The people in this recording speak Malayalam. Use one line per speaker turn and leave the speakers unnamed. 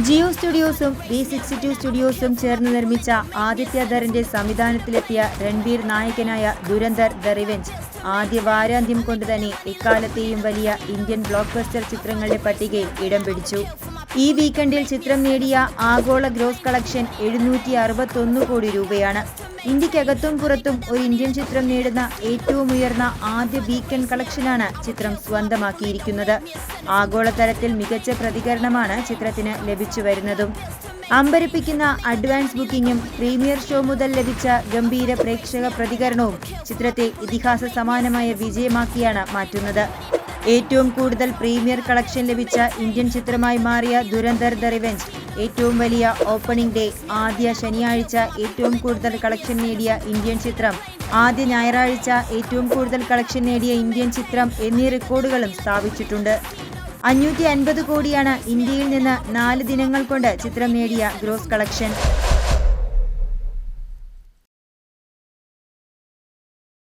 ജിയോ സ്റ്റുഡിയോസും B62 സ്റ്റുഡിയോസും ചേർന്ന് നിർമ്മിച്ച ആദിത്യ ധറിന്റെ സംവിധാനത്തിലെത്തിയ രൺബീർ നായകനായ ദുരന്തർ ദ റിവെഞ്ച് ആദ്യ വാരാന്ത്യം കൊണ്ട് തന്നെ എക്കാലത്തെയും വലിയ ഇന്ത്യൻ ബ്ലോക്ക് ബസ്റ്റർ ചിത്രങ്ങളുടെ പട്ടികയിൽ ഇടം പിടിച്ചു. ഈ വീക്കെൻഡിൽ ചിത്രം നേടിയ ആഗോള ഗ്രോസ് കളക്ഷൻ 761 കോടി രൂപയാണ്. ഇന്ത്യക്കകത്തും പുറത്തും ഒരു ഇന്ത്യൻ ചിത്രം നേടുന്ന ഏറ്റവും ഉയർന്ന ആദ്യ വീക്കെൻഡ് കളക്ഷനാണ് ചിത്രം സ്വന്തമാക്കിയിരിക്കുന്നത്. ആഗോളതലത്തിൽ മികച്ച പ്രതികരണമാണ് ചിത്രത്തിന് ലഭിച്ചു വരുന്നതും. അമ്പരപ്പിക്കുന്ന അഡ്വാൻസ് ബുക്കിംഗും പ്രീമിയർ ഷോ മുതൽ ലഭിച്ച ഗംഭീര പ്രേക്ഷക പ്രതികരണവും ചിത്രത്തെ ഇതിഹാസ സമാനമായ വിജയമാക്കിയാണ് മാറ്റുന്നത്. ഏറ്റവും കൂടുതൽ പ്രീമിയർ കളക്ഷൻ ലഭിച്ച ഇന്ത്യൻ ചിത്രമായി മാറിയ ദുരന്തർ ദ റിവെഞ്ച്, ഏറ്റവും വലിയ ഓപ്പണിംഗ് ഡേ, ആദ്യ ശനിയാഴ്ച ഏറ്റവും കൂടുതൽ കളക്ഷൻ നേടിയ ഇന്ത്യൻ ചിത്രം, ആദ്യ ഞായറാഴ്ച ഏറ്റവും കൂടുതൽ കളക്ഷൻ നേടിയ ഇന്ത്യൻ ചിത്രം എന്നീ റെക്കോർഡുകളും സ്ഥാപിച്ചിട്ടുണ്ട്. 550 കോടിയാണ് ഇന്ത്യയിൽ നിന്ന് 4 ദിനങ്ങൾ കൊണ്ട് ചിത്രം നേടിയ ഗ്രോസ് കളക്ഷൻ.